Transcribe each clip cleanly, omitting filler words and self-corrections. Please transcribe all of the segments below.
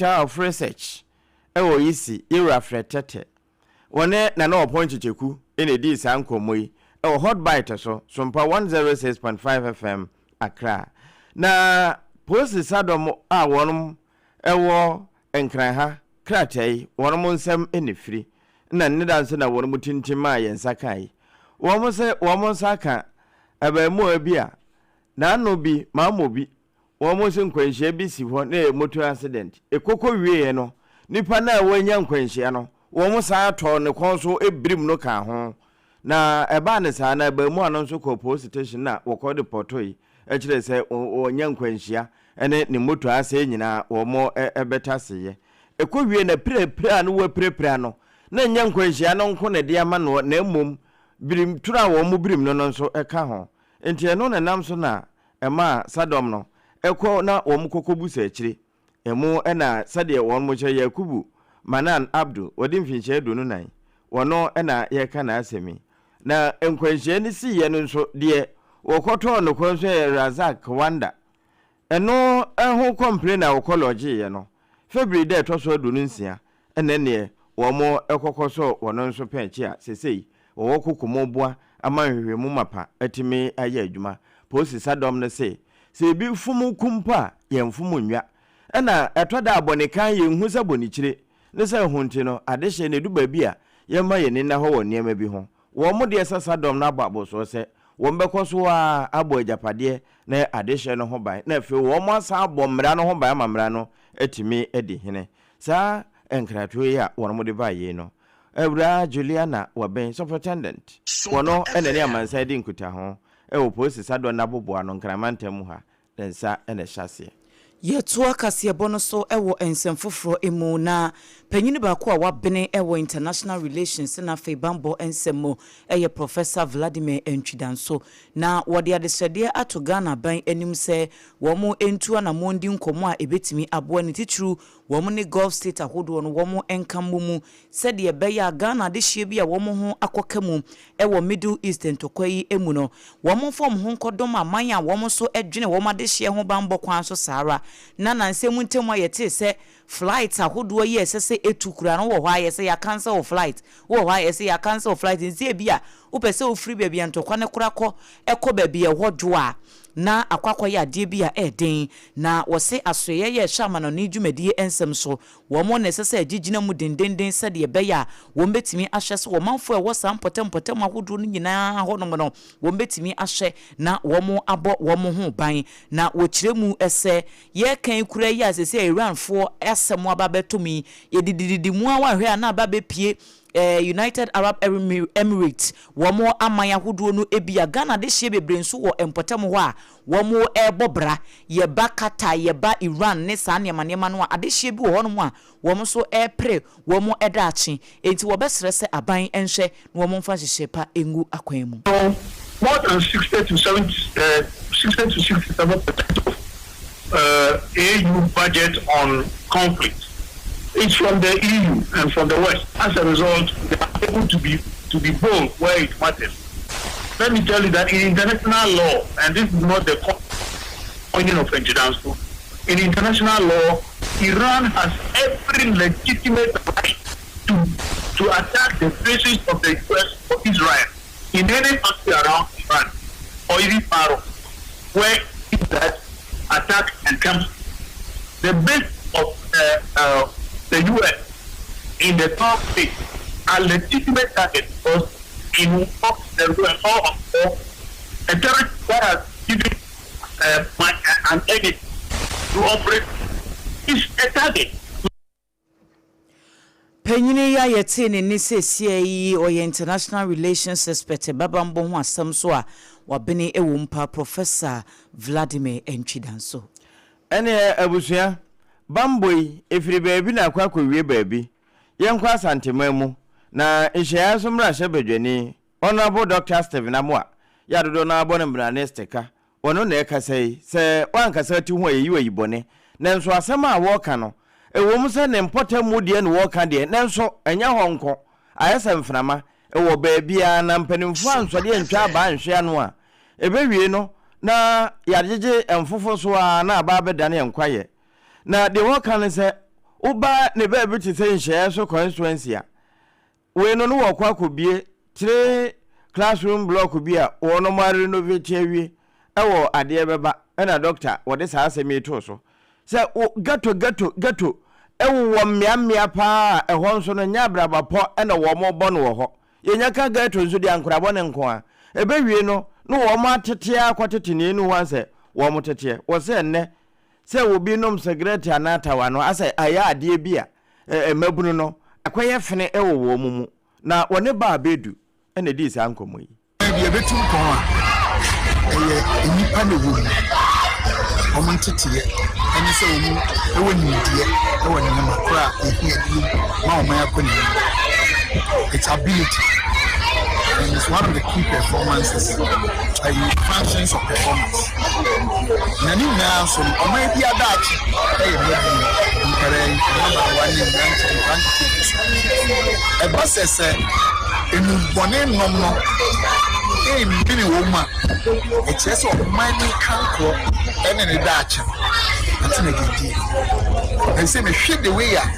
of research ewo yisi ira fretete wone na no point cheku ene di sankomoyi ewo hot bite so Sompa 106.5 FM Accra na post sadom a wonum ewo enkran ha kratai wonum nsem enefiri na nedanso na wonum tintima yensa kai wonum saka abemu abia na no bi mamobi womo se nkwanhia bi si ho na motor accident ekoko wie no nipa na wanya nkwanhia no womo sa ato ne konso ebrim no ka ho na eba ne sa na ba mu anon so ko police station na wokọ deportoi e kire se wonya nkwanhia ene ne motor ase nyina womo ebetase ekowie na pre no wa pre no na nya nkwanhia no nko ne de ama no na emom birim tura womo birim no nso eka ho enti no na nam so na ema sadom no eko na womkoko sa akire emu ena sade wonmo che Yakubu Manan Abdu wodi finche dunu nan wono ena ye kana asemi na enkwanhie ni si ye nso de wokoto no konso Razak Wanda eno eho complain na wokology ye no February de to so dunu nsia ene ne womo ekokoso wono nso penchi a sesei wo kokomoboa amanhwehwemu mapa atimi aye adwuma posi sadom ne se se bi fumu kumpa ye mfumu nwa ena etoda abonekan ye hu se bonichire ne se hunti no adehye ne duba bi a ye ma ye nina ho woniema bi ho wo mo de sasadom na ababo so se wo mbekoso a abo ajapade na adehye no ho ban na fe wo mo asa abo mra no ho ban ma mra no etimi edi hene sa enkrato ye a wo mo de ba ye no Ebra Juliana waben superintendent wono ene ne amansa di nkuta ho ewo police sadon na bobo ano nkramantem ha densa ene hyase yeto akase bono so ewo ensemfoforo emu na panyini ba ko a wabene ewo international relations na fe bambo ensemo eye Professor Vladimir Ntwidanso na wode adesede ato Ghana ban anim se wo mo entu na mondi nkomo a ebetimi aboa ne titru wo mo ne Gulf state ahodo no wo mo enkammo mu sede ebe ya Ghana de hye bi a wo mo ho akokamu ewo Middle East ntokwayi emu no wo mo fom ho nkodom aman a wo mo so edwene wo ma de hye ho bambo kwan so sara na nansemu ntemu ayete se flight ahodo ye sese etukura no wo hwa ye se ya cancel flight wo hwa ye se ya cancel flight nzie bia wo pese wo free bia ntokwa ne kurakọ ekọ bia hodwo a na akwakọ ya de bia eden na wo se asoye ye hama no ne dwumadie ensem so wo mo ne sese agigina mu dendenden se de be ya wo mbetimi ahye so wo manfo e wo sam potem ahodo no nyina ho no wo mbetimi ahye na wo mo abo wo mo ho ban na wo kiremu ese ye kan kura ya sese Iran fo esem ababetomi ye dididi mu awahwe na ababepie United Arab Emirates womo amaya huduo no ebia Ghana de hye bebrenso wo empotem ho a womo ebobra ye bakata ye ba Iran ne sa ne manema no a de hye bi wo no mo a womo so epre womo edaachi enti wo besre se aban enhwe no womo mfa hye pa engu akwan mu more than 60 to 67% of EU budget on conflict. It's from the EU and from the West. As a result, they are able to be bold where it matters. Let me tell you that in international law, and this is not the pointing of Ntwidanso, in international law, Iran has every legitimate right to attack the bases of the US or Israel in any country around Iran or even Paro, where that attack and comes. The base of the US in the top state are legitimate targets because in the law of a terrorist that has given an enemy to operate is a target. Penyini ya yete ne sesie yi o international relations expert babambo ho asam so a wabene ewo mpa Professor Vladimir Ntwidanso ene abusua bamboi efiri baabi na akwakowie baabi yenkwa asantemamu na ehia somra hye badwani honorable Dr. Stephen Amwa yadodo na abone mbranesteka wono na ekasai se wankasa ti ho ayi wayibone nanso asema a woka no ewom se ne mpotamu de ne woka de nanso enya honko ayesa mframa ewo baabi a na mpanimfo ansode ntwa ba anhwe ano a ebewie no na yajeje emfofo so a na aba bedane enkwaye na de woka ne se Uba ne baby to say share so constituency. We no no kwa kubie 3 classroom block bia wo no ma renovate awie ewo ade beba na doctor wo de sa asemi to so se gato ewo wo mmia pa ehon so no nya brabapo na wo mo bo no wo ho yenya ka gato nso de ankorabo ne nko a ebe wie no wo ma tete akwatete ne nu wanse wo mo tete wo se nne se wo bi nom secretary anata wa no asa aya ade bia mabunu no akoye fene ewo wo mumu na wone ba bedu ene di sa ankomo yi e betum kon a nipa ne wo omantete ene se wo mu ewo nimdie ewo ne makra ehia di ma o ma yakoni its ability and it's one of the key performances functions of performance nani na so o ma bi adachi mebi nkare number 1 in 1920 e bosese enu bone no mbini woma e chese o mani kanko ene ne dachi ati na gidi e se me hwe the way ya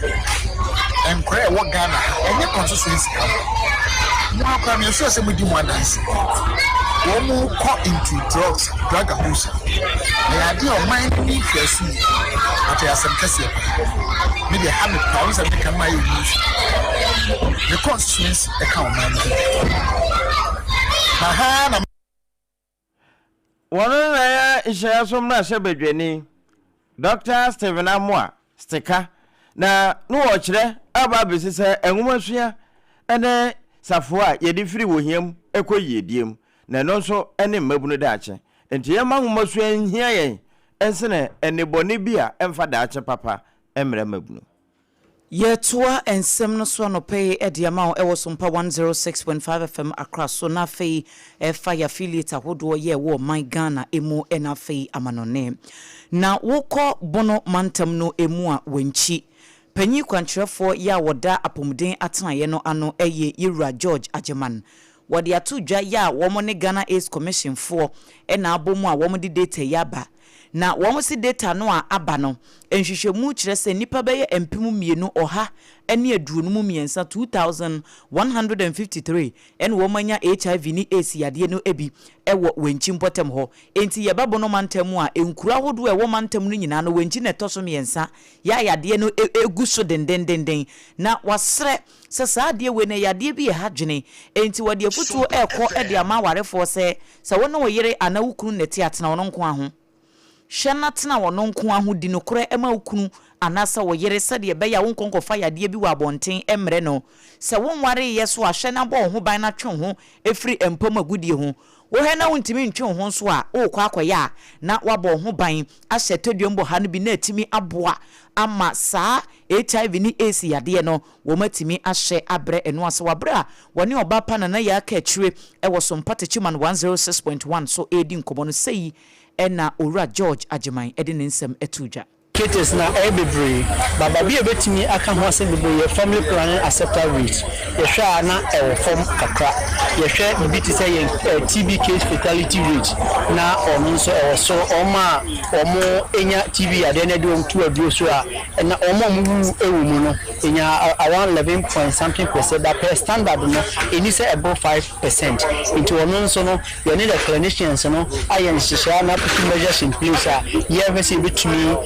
enkore wo Ghana enye consistency ka mo kwa me so se mo di mo dance wo mo ko into drug abuse e ade o mind ni fesu ati asem kase me dey have pounds and can my use the consistency e ka o mind na wono na ya isha so mna shebedweni Dr. Stephen Amwa stika na no wo kire aba besi se enwumasua ene safoa ye di firi wo hiam ekoyediem na no so ene mabunu daache enti ye ma nwumasua nhia yen ensene ene bone bia emfa daache papa emre mabunu Yetoa ensem no so no pay ediama ewo Sompa 106.5 FM across so na fei fire affiliate ahodo ye wo my Ghana emu ena fei amanone na wokọ bono mantam no emu a wenchi panyi kwantrefo ya woda apomden atenaye no ano eye Yura George Ajeman wode atudwa ya wo ne Ghana Ace Commission for ena abomu a wo de data yaba na wo si data no a aba no enhwehwemu kire se nipa beye empimu mienu oha ene aduonu mu miensa 2153 en wo manya HIV ni AIDS yade no ebi ewo wenchi mpotem ho enti ye babo no mantam a enkura hodo ewo mantam no nyina no wenchi na toso miensa ya yade no egu so dendendenden na wasre se saade we ne yade bi ha dwene enti wode afutuo eko ede ama warefo se wono wo yere anawukunu neti atena wono nko aho hwenatena wono nko aho di no kore ema ukunu anasa wo yere sade be ya wonkonko fa yade bi wa bonten emre no se wonware yeso ahwe na bo ho ban na twe ho efri empom agudie ho wo he na wontimi ntwe ho so a wo kwa akoya na wabo ho ban ahye todwom bo ha no bi na atimi aboa ama saa HIV ni AC yade no wo matimi ahye abre eno ase wabra woni oba pa na ya ka atwire e wo Sompa 106.1 so edi nkomo no sei ena Ora George Ajeman edi nsem etudwa cases na every baba bi ebetimi aka ho ase bebo family planning acceptance rate ye hwa na form kakra ye hwa bi ti say TB case fatality rate na ono so so oma omo enya TB ade na de omtu aduo so a na omo mu ewu mu no enya around 11.something% that per standard no eni say above 5% into ono so no you need the clinicians no ayen hihia na put measures in place a ye verse betimi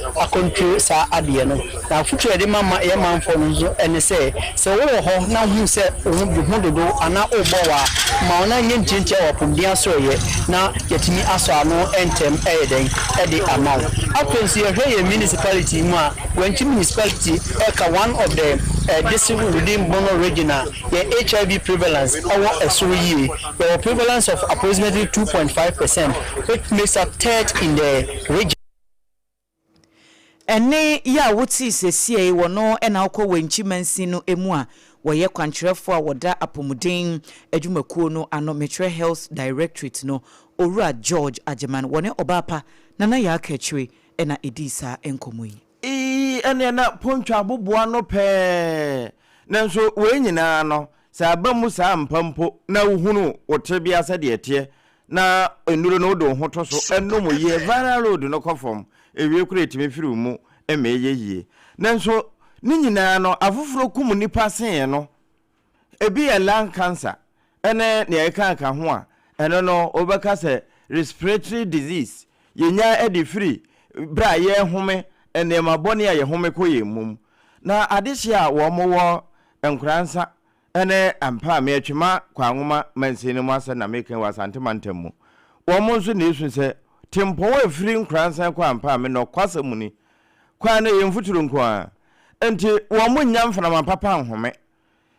control sa adie no na futu ede mama e manfo no zo ene se wo ho na hu se wo bi hu dodo ana obo wa ma ona nye ntintia wa pomdia so ye na yetimi aso ano entem eden ede amount apensi ye hwe municipality mu a wanchi municipality eka one of the district within Bono regional the HIV prevalence our esuru ye the prevalence of approximately 2.5% which makes up third in the region. Ene ya wuti sesie wono ena okọ wenchi mansi no emu a woye kwantrefo a woda apomuden adwumakuo no ano Metro Health Directorate no Ora George Ajeman wone obapa nana ya akachwe ena edisa enkomoyi ene na pontwa aboboa no pe nanso we nyina no sa abamu sa mpampo na uhunu wote asa de ete na enuro no do hoto so eno mo ye viral road no kofom ewie kura etime firi mu emeye yie nanso ni nyina no afoforo kum nipa sen no ebi ya lung cancer ene ne eka ho a eno no obeka se respiratory disease yenya edi free bra ye home ene mabone ya ye home ko ye mum na adehye a wo mo wo enkransa ene ampa me atwima kwa nwoma mansini mu asa na meken wasante mantam wo mo nso ne esu se tempo wa free enkransa kwa ampa me no kwasa mu ni kwa na ye mfuturu nko a enti wo mo nyamfana mapapa nhome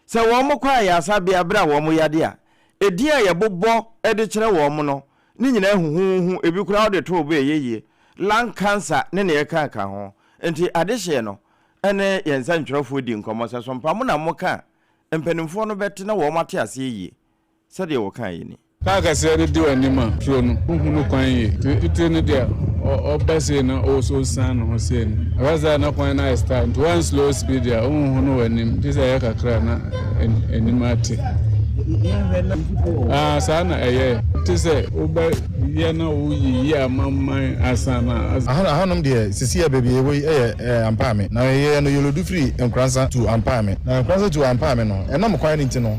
se wo mo kwa ya asabia bra wo mo yade a edi a ye bobbo ede kire wo mo no ni nyina huhuhu ebi kura de to obo eyeye lung cancer ne ne yeka ho enti adehye no ene yensa ntwerofo di nkomo se so mpa mo na mo ka empanimfo no bete na wo mate ase yiye se de wo kan yi ni kaga se de wanima tro no huhunu kwan yi tete ne de obase na also san ho se ni abaza na kwan na start one slow speed ya huhunu wanim disa ya kakra na enimate sana tise oba ye na uyi ya mamman asana ahanom de sisi baby we ampa me na ye no yolodu free enkransa to ampa me na enkransa to ampa me no enam kwan ni ntino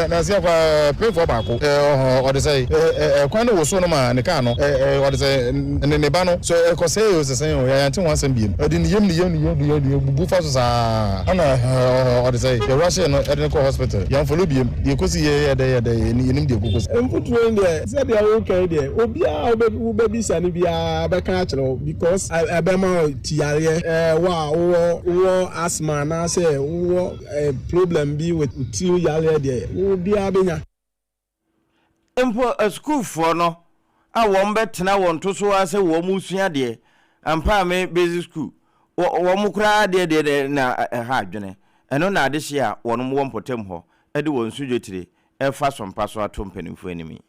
na sia kwa pay for baako o de say kwan no wo so no ma ne ka no o de say ne ba no so ko say o se say o ya ntin wan sam biem o de ni yem bubu fa so sa ana o de say the russian no e ko hospital yan follow biem ye ko si ye de ni nim de kokos emputu de say they are okay there obia obebi sani bia be kan achiro because abema tiare wo asthma na say wo problem bi with tiu yale there obia benya empo a school for no a won betena won to so ase wo musua de ampa me basic school wo mukra de na ha adwene eno na adehye a won wo mpotem ho ede won sujotire efa sompa so atompanimfo animi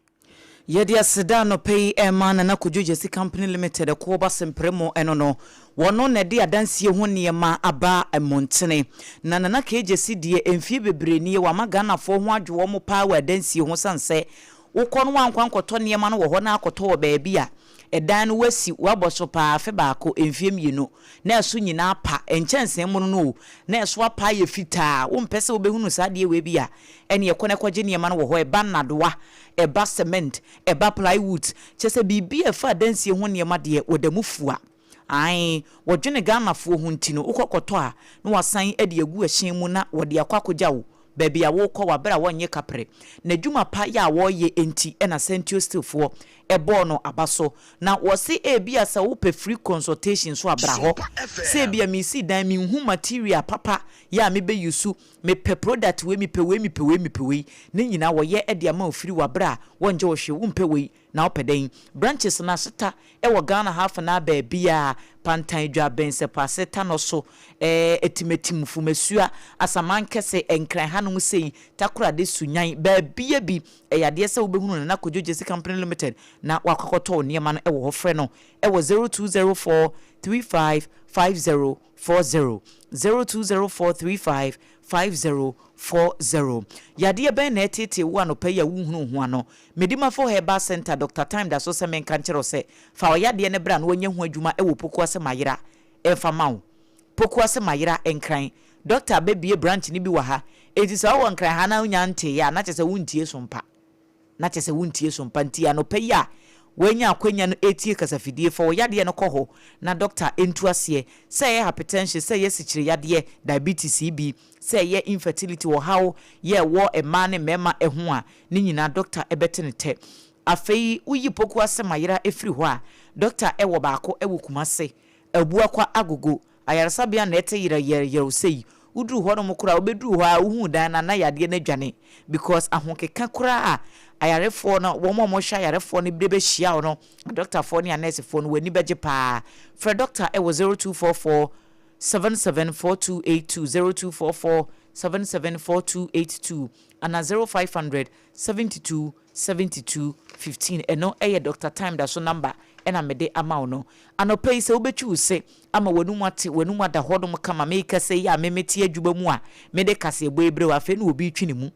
yedi aseda no pay man na kujuje company limited ko ba sempremo eno no wono na de adansie ho niema aba emontene na nana kejesi die emfie bebre ni wa magana fo ho adwo mo pa wa adansie ho sanse ukọ no wankwankoto niema no wo ho na akoto wo baabi a edan no wasi waboso pa afe baako emfie mienu na eso nyina pa enchensen mu no na eso apa ye fitaa wo mpese wo behunu sade we bia ene ye kone kwaje niema no wo ho eba nadoa eba cement eba plywood chese bibi efa dansie ho niema de wodamufua ai wodwene Ghana fo ho ntino ukokoto a na wasan ede egu ahyen mu na wode akwakogya wo baby a wo kwa wabra wonye kapre na dwuma pa ya wo ye enti na sentio still fo ebo no abaso na wo se ebia sa wo pe free consultation so abra ho se ebia mi si dan mi hu material papa ya me be yusu me pe product we mi pe ne nyina wo ye ede ama ofiri wabra wonje wo hwe wo mpe we na opeden branches na seta e wo Ghana half na ba bia pantan dwa bense paseta no so etimetim fumesua asaman kese enkran hanom sei takura de sunyan ba bia bi yade se wo behunu na Kojoje company limited na wakokoto niema no e wo hofre no e wo 0204355040 0204355040 yade ben na tete wo anopa ya wuhunu ho ano medima for Herbal Center Dr. Time da so se men kan kire se fa wo yade ne bra no wanya ho adwuma e wo poku ase mayira e fa mawo poku ase mayira enkran Dr. Abebie branch ni bi wa ha eti sa wo enkran ha na unya nte ya na chese wuntie sompa na chese wuntie sompa nti anopa ya wenya akwenya no etie kasafidie fa wo yade no kɔ na doctor entu ase say hypertension say yesikire yade diabetes bi say ye infertility wo how ye wo ema ne mema eho a ni nyina doctor ebete ne te afei uyi poku ase mayira efiri ho a doctor ewo baako ewo kumase abua kwa agogo ayarasa bia na ete yere sei uduru ho no mukura obeduru ho a uhu dan na yade na dwane because ahonkeka kura a ayarefo no wo mo hwa ayarefo no bebe hia no doctor for ne nurse for no wani beje pa for doctor e was 0244 774282 0244 774282 and 0500 727215 eno eye Dr. Time da so number ena mede ama no anopai se obechu se ama wanu da hodom kama make se ya memeti adwuba mu a mede kase ebo ebre afa na obi twini mu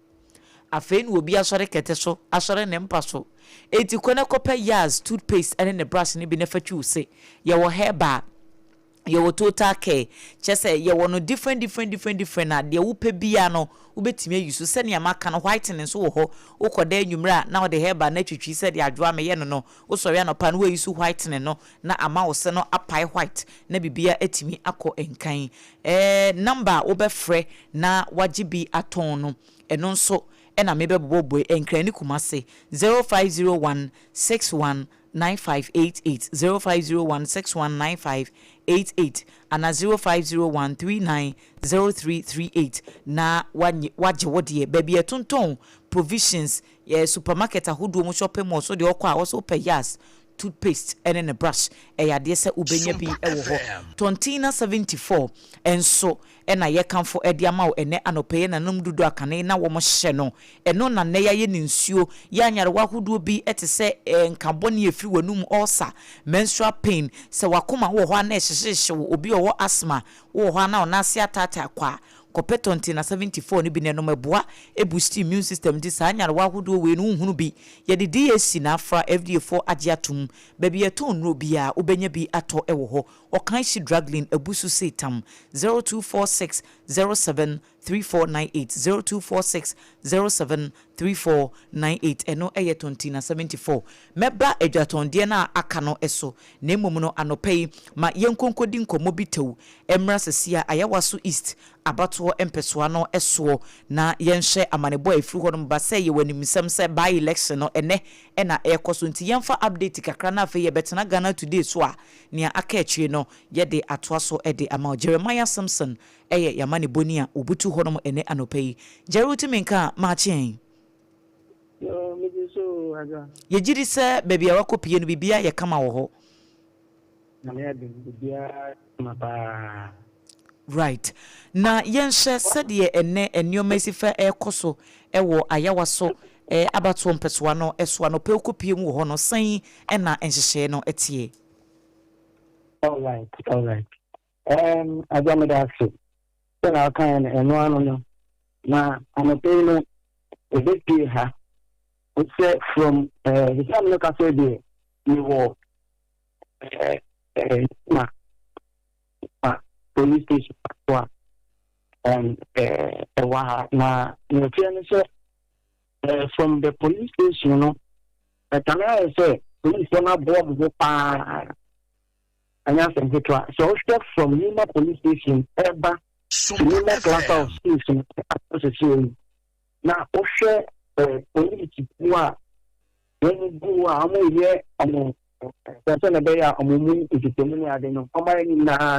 afa na obi asore kete so asore ne mpa so eti kone kopa years toothpaste ene ne brush ne bi ne fachu se ye wo Herbal Your total care just say you want no different na de wo pe bia no wo betime use se ne amaka no whitening so wo ho wo koda enwumra na wo de heba na twitwi se de adwoa me ye no wo sori anopa no we use whitening no na ama wo se no apai white na bibia etimi akọ enkan number wo be frɛ na wagye bi aton no eno nso na mebe bobo enkrani kumase 0501 61 9588 0501619588 and 0501390338 na waje wodie baby etonton provisions supermarket ahodo mo shopping mall so de okwa also pay yas toothpaste and then a brush de se ubenya bi ewo ho tontina 74 enso na ye kan for ediama o ene anope na nom dudu akane na wo mo hye no eno na ne ye ne nsuo ya nyare wahodo bi etese nkabone efiri wanum ulcer menstrual pain se wakoma wo ho na ehyehye obi owo asthma wo ho na onase atata kwa kopetonti na 74 ni bi ne no meboa e boost immune system di sa nyare wahodo we no hunu bi ye de DAC na afra FDA4 agiatum baby eton no bia obenya bi ato e wo ho okan shi draglin abusu setam 0246 07 3498 0246 07 3498 eno eyetonti na 74 meba edwatonde na aka no eso na emom no anopei ma yenkonkodi nkomo bitew emra sesia ayawaso east abato empesoa no eso na yenhye amanebo afiri ho no ba se ye wanimsem se by election no ene na ekoso nti yemfa update kakra na afa ye betena Ghana today so a nia aka achie no ye de atoa so de ama Jeremiah Simpson eye yamane boni a obutu ho no ene anopei Jeruti menka ma chen yo me so aga ye jiri se baby awakopie no bibia ye kama wo ho na me ade bibia mapa right na yenhye sede ene eniomasifa ekoso ewo ayawaso abato mpesoa no eso no pekopie mu ho no san na enhyehye no etie all right Agya me da so na kan eno ano no na anope no ebepie ha it's from the time look at the you were police station and na you say from the police station, you know, I say police don't board the pa and so step from Lima police station ever to Lima class of station association. Now Oshe police when you go amu here amu person beya amu ikitemuni adeno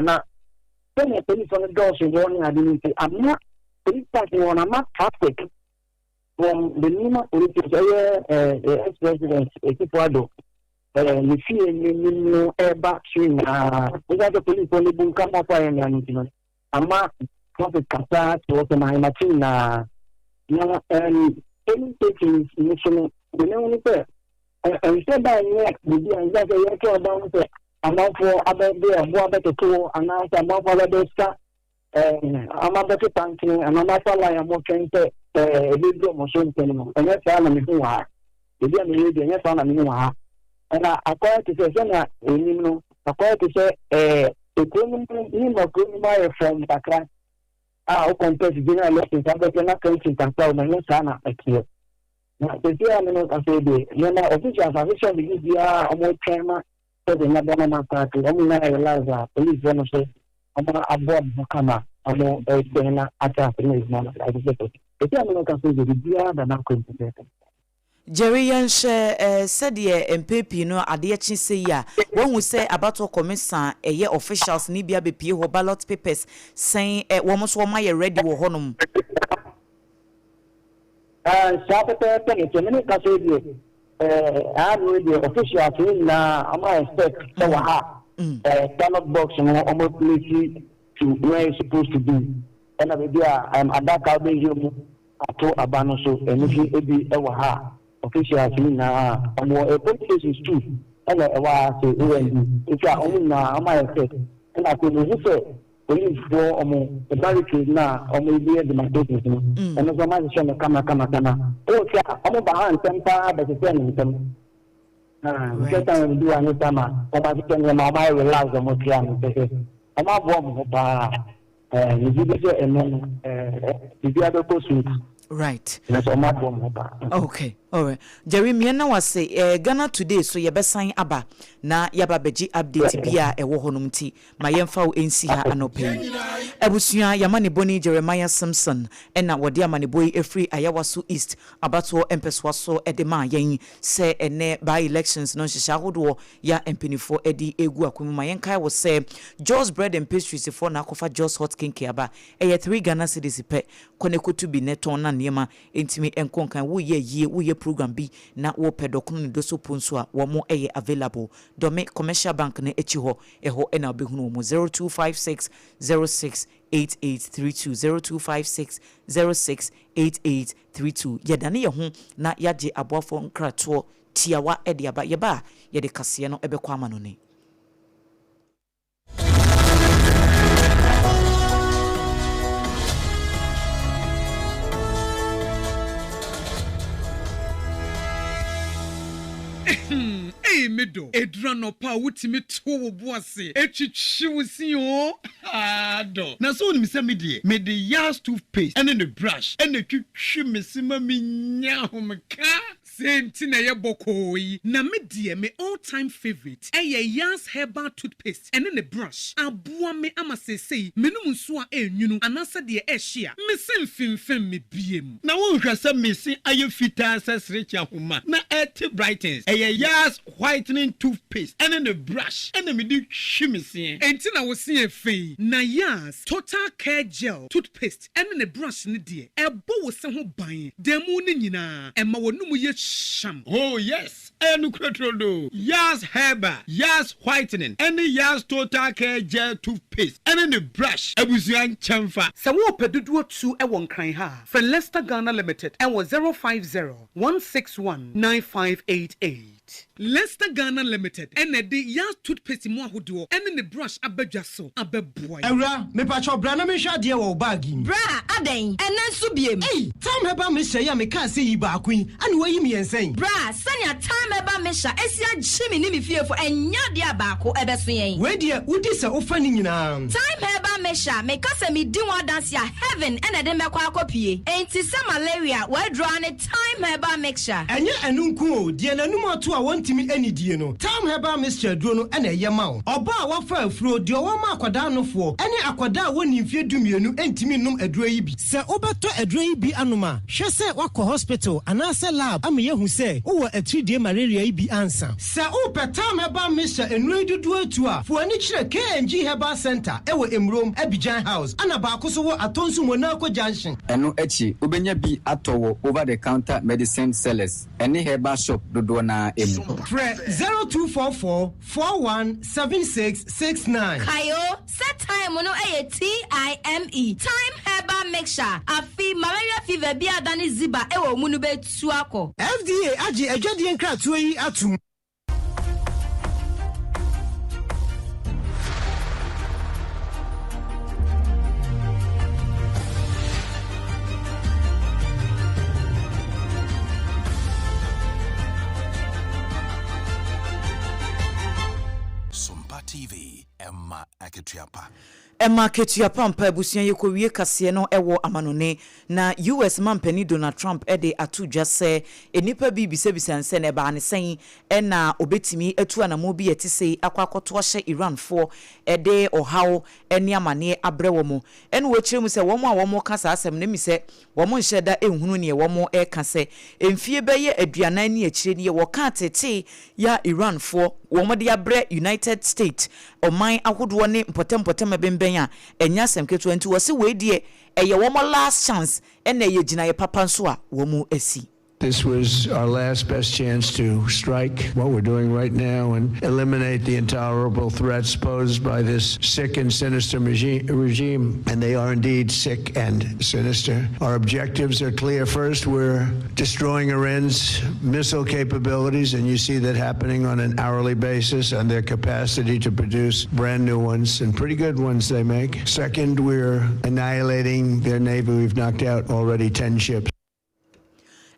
na when the police on the door so warning adeno I'm not police station on I'm not traffic from the Lima police ex-president Ekipuado you see no airback swing without the police only boom come up and I'm not traffic kasa to my machine na any taking mission the only pair and said by next the and that you talk about the amount for other there more better to announce amount for other stuff I'm a better thinking and I'm not like I'm working to a big motion anymore and that's all I'm doing the dear me the yes on I'm and I call to say you know I call to say a criminal from Dakar I compare to general elections I cannot country can tell my son here. Now, the dear minute I say, you know, officials are because they are almost chairman, so they never know party. I mean, I realize that police want to say, I'm aboard the camera, I'm going to attack the news. I just say, the dear minute I say, the dear than I'm going to say. Jerry Yanshe said ye MPP no ade chi say ya when we say about commission ye officials ni bia be pie ho ballot papers saying wo mo so ma ye ready wo honum Saturday the minute I say I know the officials na am expect so ha ballot box no almost place to where it's supposed to be and I'm adaka be you ato abano so enu ebi e wa ha officials na omo police is too and I say if you are na am expect and I could say police for the barricade na be the market and no man show kama oh yeah omo behind center but it's them we get time do any time omo can my relax omo ama bom ho ba ni bi be eno bi ada ko su right na so ama bom ho ba okay all right Jerry Miena was say Ghana today so ye besan aba na yaba beji update bia ewo honum ti ma yemfa wo ensi ha anope ebusua yamane boni Jeremiah Simpson ena wode amane boy efri ayawaso east abato empeswa so edema yen se ene by elections no hihya hodo ya empenifo edi egu akomu ma yenkai wo say Joe's bread and pastries for na kofa Joe's hot kinki aba 3 Ghana cedis pe konekotu bi neton na niema entimi enkonkan wo ye program bi na wo pedokunu ni doso ponso a wo mo available dome commercial bank na echi ho eho ena obehunu mo 0256 068832 0256 068832 yedane ye ho na yaje aboafo nkrato tiawa ede aba yeba yede kase no ebekwa amano ne Medo edrano pa wutimi to wo boase etwitwi wusi o ado na so ni se me de yas toothpaste and the brush and the twitwi mesima minya homka senti na ye bokoi na me all time favorite yas herbal toothpaste and the brush aboa me amasesei menum so a enwunu anasa de ehia me semfimfem me biem na wo hwasa mesi aye fita sesrecha homa na eti brightens yas whitening toothpaste and then the brush and then me do shimisi enti na wo se fe na yas total care gel toothpaste and then the brush ni de ebo wo se ho ban demu ni nyina ema wonum ye sham oh yes enu krotrodo yas herbal yas whitening and the yas total care gel toothpaste and then the brush abusuan chamfa se wo pedudu tu e won kran ha for Leicester Ghana Limited and was 050-161-9588 Leicester Ghana Limited and the yas toothpaste mo ahodo and the brush abadwa so abeboy Ewra me pacho bra na me hwa de wo bag bra aden enen so biem tam heba me hye ya me ka se yi ba kwin ane wayi me yensen bra sanya tam heba me hya esia gyimi ni me fiefo enya de abaako ebeso yen we de udi se ofa ni nyina time heba me hya me ka se me di one dance ya heaven ene de mekwa akopie enti se malaria we draw ne time heba mixture enye enunku o de nanum ato a wontimi anidie no time heba mixture duro no ene ye ma o oba a wafa afuro de o ma akwada nofo ene akwada woni mfie dumienu entimi num aduro yi bi se obeto aduro yi bi anoma hwe se wakọ hospital anase lab am yehu se wo atridie malaria yi bi ansa se o petam heba mixture enuro dudu atu a fo ani kire KNG Herbal Center ewo Emrom Abidjan House ana ba ko so wo atonsu Monaco Junction eno echi obenya bi atowo over the counter medicine sellers any herbal shop dodo na emu 0244 417669 Kayo set time no TIME time herbal mixture afi malaria fever bi adani ziba ewo munu betu akọ FDA agi adwade nkratoa yi atum Sompa TV Emma Aketiapa Emma Aketiapa mpa ebusuan yekowie kase no ewo amanone na US mampani Donald Trump ede atudwa se enipa bi bisebisa nse ne ba ne sen ena obetimi atu anamo bi etise akwakoto hye Iran fo ede ohaw eni amane abrewo mu ene wo kiremu se wo mo a wo mo kasa asem ne mi se wo mo nheda ehunu ne wo mo kase emfie beye aduanan ne akire ne wo ka tete ya Iran fo wo mo de abre United States oman ahodo ne mpotem bemben a enya semketo enti wo se we die eye wo mo last chance ena ye gina ye papa nso a wo mu asi. This was our last best chance to strike what we're doing right now and eliminate the intolerable threats posed by this sick and sinister regime. And they are indeed sick and sinister. Our objectives are clear. First, we're destroying Iran's missile capabilities, and you see that happening on an hourly basis, and their capacity to produce brand new ones, and pretty good ones they make. Second, we're annihilating their navy. We've knocked out already 10 ships.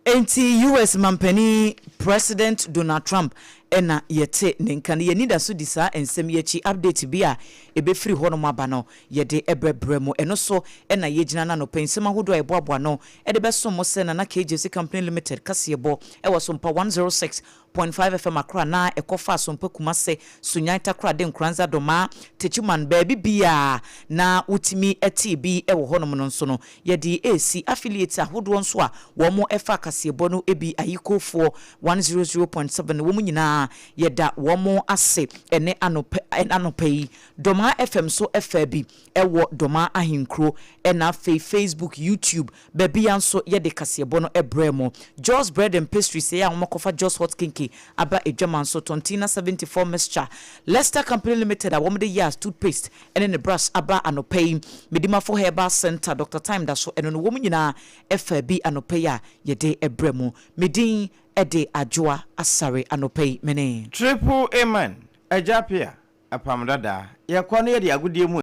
Enti US mampani President Donald Trump ena yete nenkane ye nida so di saa ensem yechi update bi a ebe free ho no maba no ye de ebrebre mu eno so ena ye gina na no pensem ahodo e boaboa no e de beso mo se na KJC Company Limited kasebo e wo Sompa 106.5 FM akra na ekofa Sompa Kumase Sunyaita kra de nkranza doma techuman baby bia na utimi eti e wo ho no nso no ye di AC affiliate ahodo nso a wo mo efa kasebo no ebi ayikofo 100.7 wo mu nyina yeda wo mo ase ene anope doma FM so FB ewo doma ahinkro ena Facebook YouTube baby anso yede kasebo no ebremo Joss Bread and Pastry say ya mokofa Joss Hot Kinky aba edwaman so Tontina 74 mixture Leicester Company Limited a womde years toothpaste ene ne brush aba anope medima for herbal center Dr. Time da so eno no wo mu nyina FB anope ya yede ebremo medin ede Adwoa Asare anope mene triple amen Agya Appiah Apam Dadaa ye kwa no ye de agodie mu